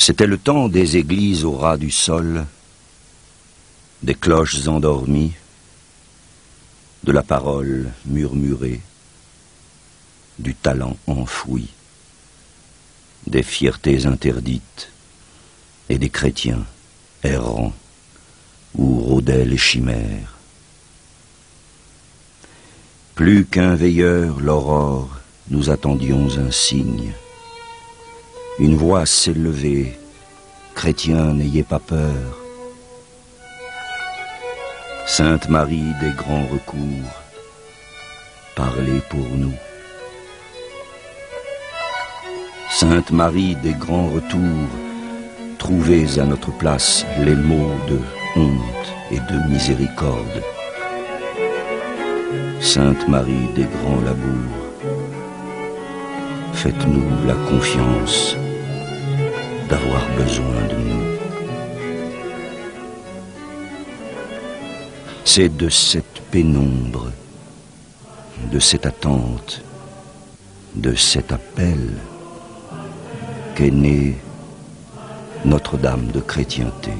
C'était le temps des églises au ras du sol, des cloches endormies, de la parole murmurée, du talent enfoui, des fiertés interdites et des chrétiens errants où rôdaient les chimères. Plus qu'un veilleur, l'aurore, nous attendions un signe. Une voix s'est levée, chrétiens, n'ayez pas peur. Sainte Marie des grands recours, parlez pour nous. Sainte Marie des grands retours, trouvez à notre place les mots de honte et de miséricorde. Sainte Marie des grands labours, faites-nous la confiance d'avoir besoin de nous. C'est de cette pénombre, de cette attente, de cet appel qu'est née Notre-Dame de chrétienté.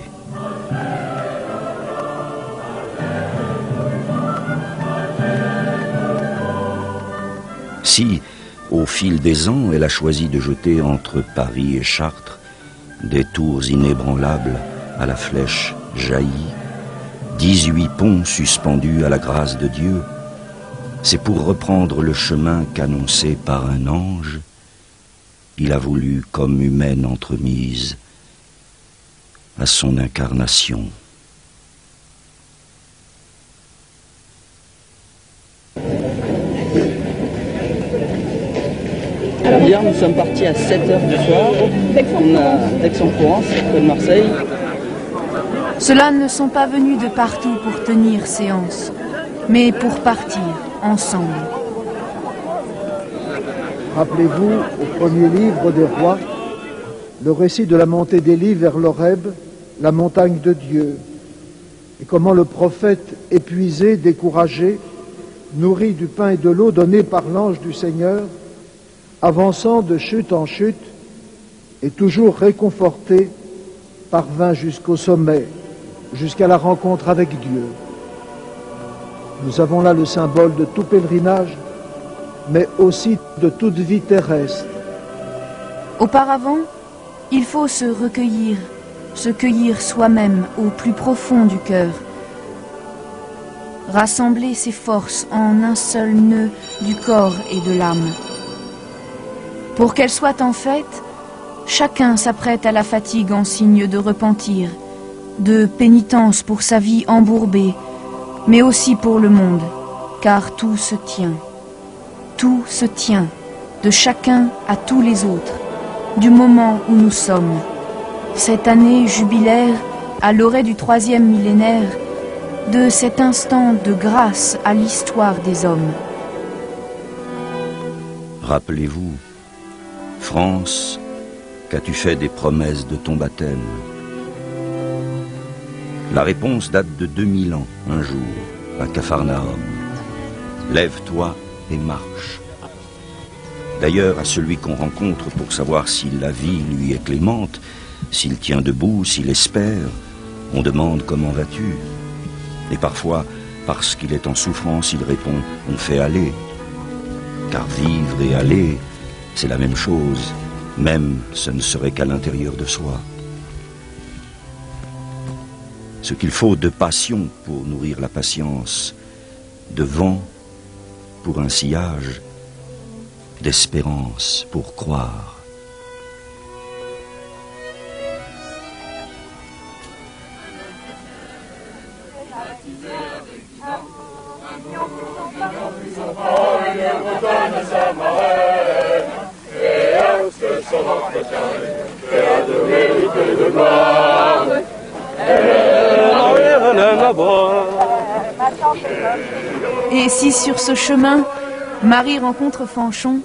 Si, au fil des ans, elle a choisi de jeter entre Paris et Chartres des tours inébranlables à la flèche jaillie, 18 ponts suspendus à la grâce de Dieu, c'est pour reprendre le chemin qu'annoncé par un ange, il a voulu comme humaine entremise à son incarnation. Hier, nous sommes partis à 7h du soir. On a d'Aix-en-Provence, près de Marseille. Ceux-là ne sont pas venus de partout pour tenir séance, mais pour partir ensemble. Rappelez-vous, au premier livre des rois, le récit de la montée d'Élie vers l'Horeb, la montagne de Dieu, et comment le prophète, épuisé, découragé, nourri du pain et de l'eau donnés par l'ange du Seigneur, avançant de chute en chute, et toujours réconforté, parvint jusqu'au sommet, jusqu'à la rencontre avec Dieu. Nous avons là le symbole de tout pèlerinage, mais aussi de toute vie terrestre. Auparavant, il faut se recueillir, se cueillir soi-même au plus profond du cœur, rassembler ses forces en un seul nœud du corps et de l'âme. Pour qu'elles soient en fête, chacun s'apprête à la fatigue en signe de repentir, de pénitence pour sa vie embourbée, mais aussi pour le monde, car tout se tient. Tout se tient, de chacun à tous les autres, du moment où nous sommes. Cette année jubilaire, à l'orée du 3e millénaire, de cet instant de grâce à l'histoire des hommes. Rappelez-vous, France, qu'as-tu fait des promesses de ton baptême? La réponse date de 2000 ans, un jour, à Capharnaüm. Lève-toi et marche. D'ailleurs, à celui qu'on rencontre pour savoir si la vie lui est clémente, s'il tient debout, s'il espère, on demande comment vas-tu. Et parfois, parce qu'il est en souffrance, il répond on fait aller. Car vivre et aller, c'est la même chose, même ce ne serait qu'à l'intérieur de soi. Ce qu'il faut de passion pour nourrir la patience, de vent pour un sillage, d'espérance pour croire. Et si sur ce chemin, Marie rencontre Fanchon,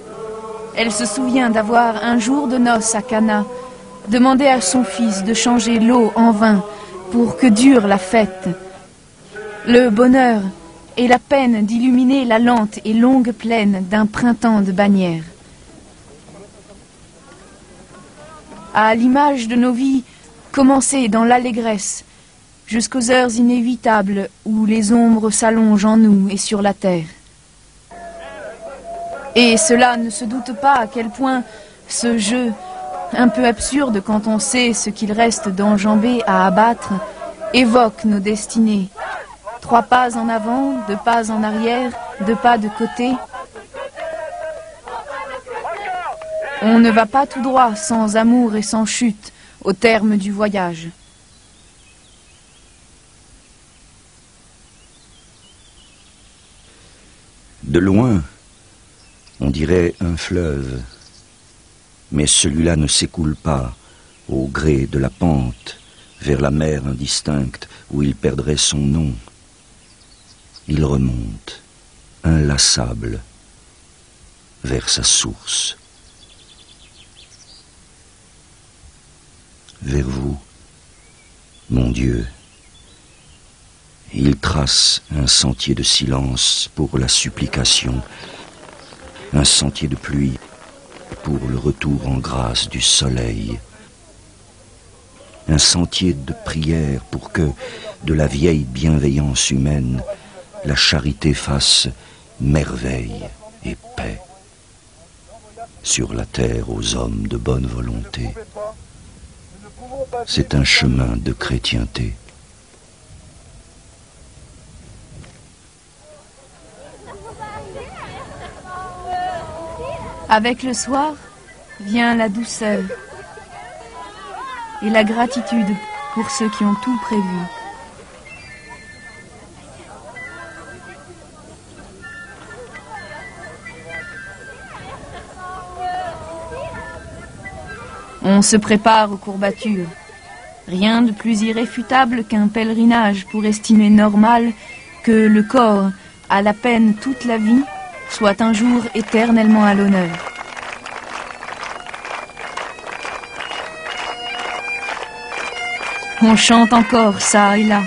elle se souvient d'avoir un jour de noces à Cana demandé à son fils de changer l'eau en vin pour que dure la fête. Le bonheur et la peine d'illuminer la lente et longue plaine d'un printemps de bannières. à l'image de nos vies commencées dans l'allégresse, jusqu'aux heures inévitables où les ombres s'allongent en nous et sur la terre. Et cela ne se doute pas à quel point ce jeu, un peu absurde quand on sait ce qu'il reste d'enjambées à abattre, évoque nos destinées. 3 pas en avant, 2 pas en arrière, 2 pas de côté. On ne va pas tout droit, sans amour et sans chute, au terme du voyage. De loin, on dirait un fleuve, mais celui-là ne s'écoule pas au gré de la pente vers la mer indistincte où il perdrait son nom. Il remonte, inlassable, vers sa source. Vers vous, mon Dieu. Il trace un sentier de silence pour la supplication, un sentier de pluie pour le retour en grâce du soleil, un sentier de prière pour que, de la vieille bienveillance humaine, la charité fasse merveille et paix sur la terre aux hommes de bonne volonté. C'est un chemin de chrétienté. Avec le soir vient la douceur et la gratitude pour ceux qui ont tout prévu. On se prépare aux courbatures. Rien de plus irréfutable qu'un pèlerinage pour estimer normal que le corps, à la peine toute la vie, soit un jour éternellement à l'honneur. On chante encore ça et là.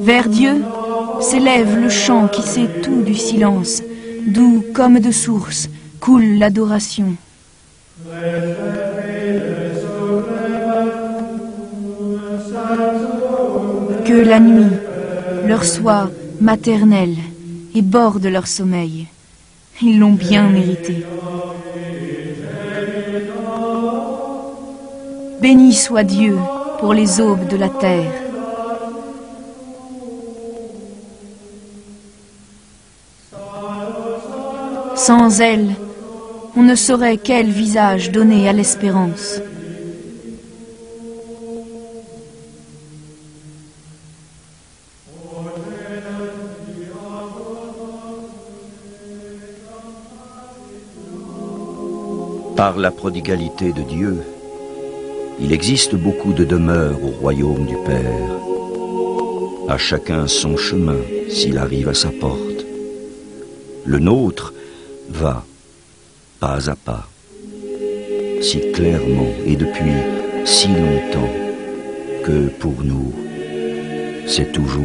Vers Dieu s'élève le chant qui sait tout du silence, d'où, comme de source, coule l'adoration. Que la nuit leur soit maternelle et borde leur sommeil. Ils l'ont bien mérité. Béni soit Dieu pour les aubes de la terre. Sans elle, on ne saurait quel visage donner à l'espérance. Par la prodigalité de Dieu, il existe beaucoup de demeures au royaume du Père. À chacun son chemin, s'il arrive à sa porte. Le nôtre va pas à pas, si clairement et depuis si longtemps que pour nous, c'est toujours.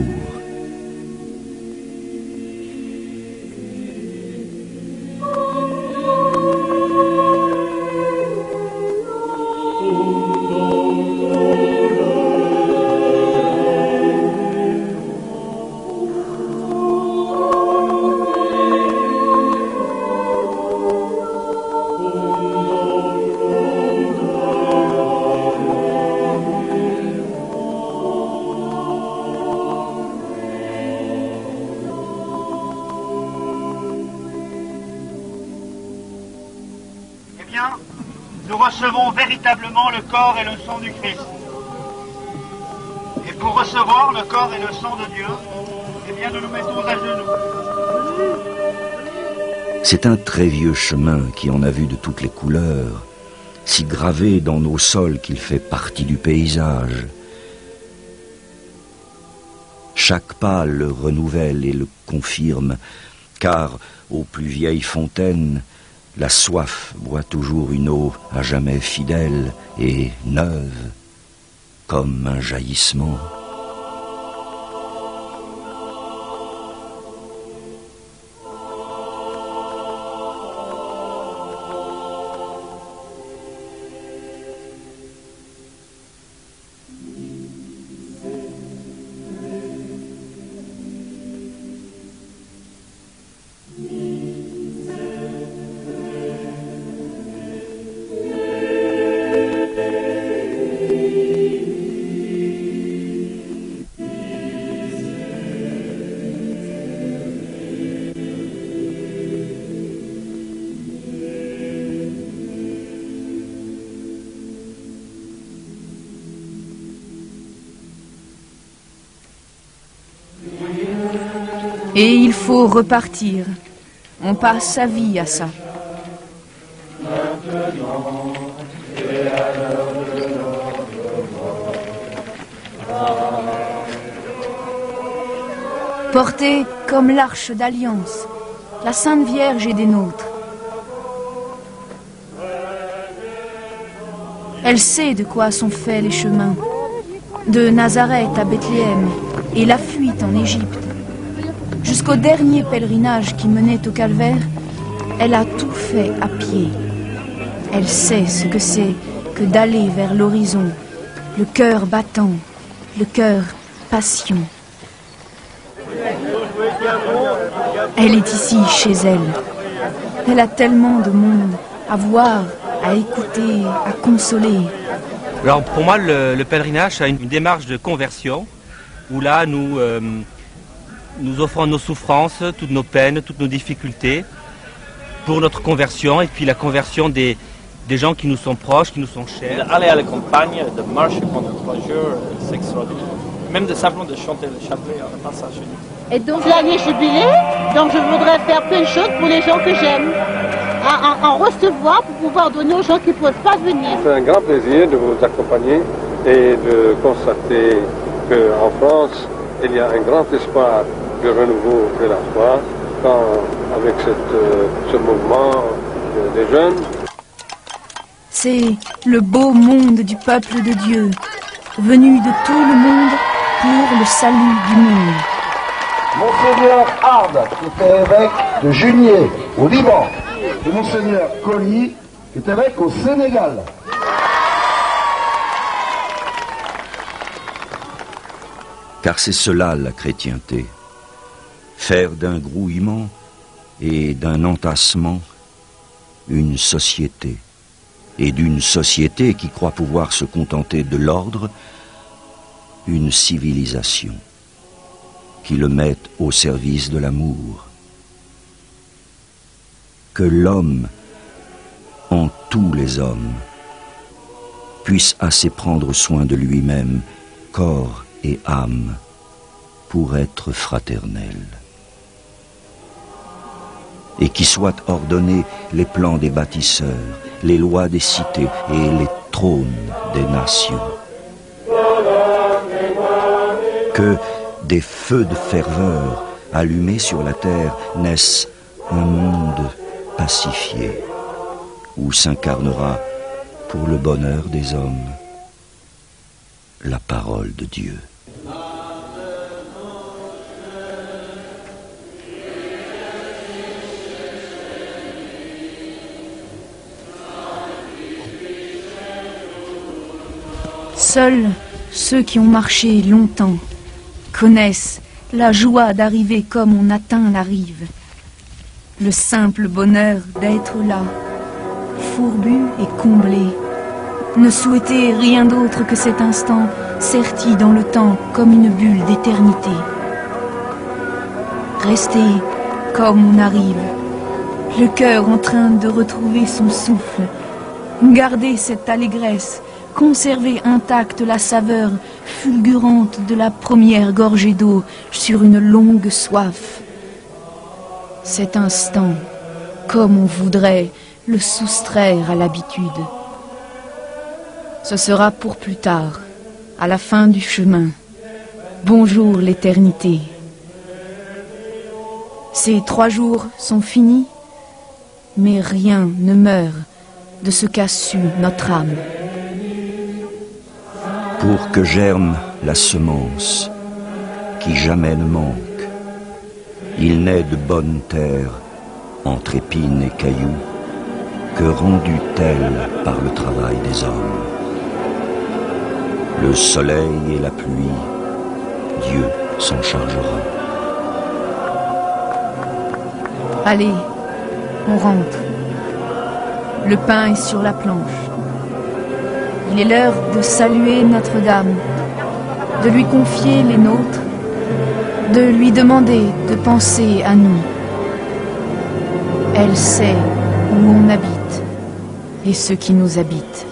Nous recevons véritablement le corps et le sang du Christ. Et pour recevoir le corps et le sang de Dieu, eh bien nous nous mettons à genoux. C'est un très vieux chemin qui en a vu de toutes les couleurs, si gravé dans nos sols qu'il fait partie du paysage. Chaque pas le renouvelle et le confirme, car aux plus vieilles fontaines, la soif boit toujours une eau à jamais fidèle et neuve, comme un jaillissement. Et il faut repartir. On passe sa vie à ça. Portée comme l'arche d'alliance, la Sainte Vierge est des nôtres. Elle sait de quoi sont faits les chemins, de Nazareth à Bethléem et la fuite en Égypte. Jusqu'au dernier pèlerinage qui menait au calvaire, elle a tout fait à pied. Elle sait ce que c'est que d'aller vers l'horizon, le cœur battant, le cœur passion. Elle est ici chez elle. Elle a tellement de monde à voir, à écouter, à consoler. Alors pour moi, le pèlerinage a une démarche de conversion, où là nous offrons nos souffrances, toutes nos peines, toutes nos difficultés pour notre conversion et puis la conversion des gens qui nous sont proches, qui nous sont chers. Aller à la campagne, de marcher pendant 3 jours, c'est extraordinaire. Même simplement de chanter le chapelet en passage. Et donc l'année jubilée, donc je voudrais faire plein de choses pour les gens que j'aime. En recevoir pour pouvoir donner aux gens qui ne peuvent pas venir. C'est un grand plaisir de vous accompagner et de constater qu'en France, il y a un grand espoir de renouveau de la foi, avec ce mouvement des jeunes. C'est le beau monde du peuple de Dieu, venu de tout le monde pour le salut du monde. Monseigneur Hard, qui était évêque de Junier, au Liban, et Monseigneur Colly, qui est évêque au Sénégal. Car c'est cela la chrétienté. Faire d'un grouillement et d'un entassement une société. Et d'une société qui croit pouvoir se contenter de l'ordre, une civilisation qui le mette au service de l'amour. Que l'homme, en tous les hommes, puisse assez prendre soin de lui-même, corps et âme, pour être fraternel. Et qui soient ordonnés les plans des bâtisseurs, les lois des cités et les trônes des nations. Que des feux de ferveur allumés sur la terre naissent un monde pacifié, où s'incarnera pour le bonheur des hommes la parole de Dieu. Seuls ceux qui ont marché longtemps connaissent la joie d'arriver comme on atteint la rive. Le simple bonheur d'être là, fourbu et comblé. Ne souhaiter rien d'autre que cet instant serti dans le temps comme une bulle d'éternité. Rester comme on arrive, le cœur en train de retrouver son souffle. Garder cette allégresse, conserver intacte la saveur fulgurante de la première gorgée d'eau sur une longue soif. Cet instant, comme on voudrait le soustraire à l'habitude. Ce sera pour plus tard, à la fin du chemin, Bonjour l'éternité. Ces 3 jours sont finis, mais rien ne meurt de ce qu'a su notre âme. Pour que germe la semence qui jamais ne manque, il naît de bonne terre entre épines et cailloux que rendue telle par le travail des hommes. Le soleil et la pluie, Dieu s'en chargera. Allez, on rentre. Le pain est sur la planche. Il est l'heure de saluer Notre-Dame, de lui confier les nôtres, de lui demander de penser à nous. Elle sait où on habite et ceux qui nous habitent.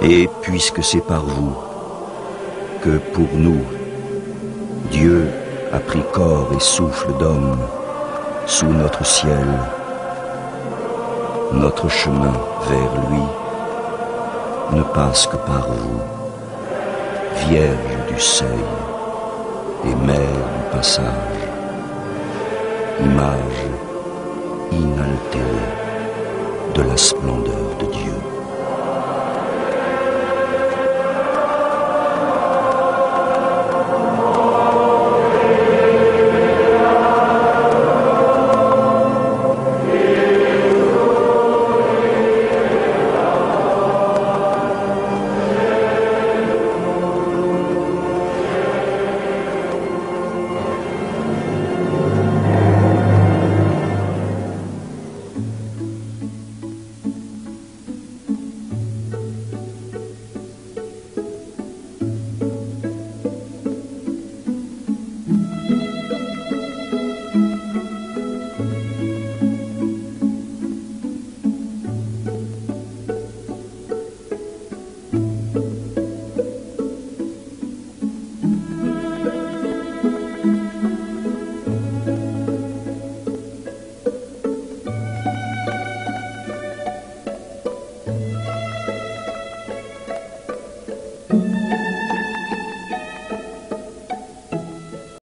Et puisque c'est par vous que pour nous, Dieu a pris corps et souffle d'homme sous notre ciel, notre chemin vers lui ne passe que par vous, Vierge du seuil et Mère du passage, image inaltérée de la splendeur de Dieu.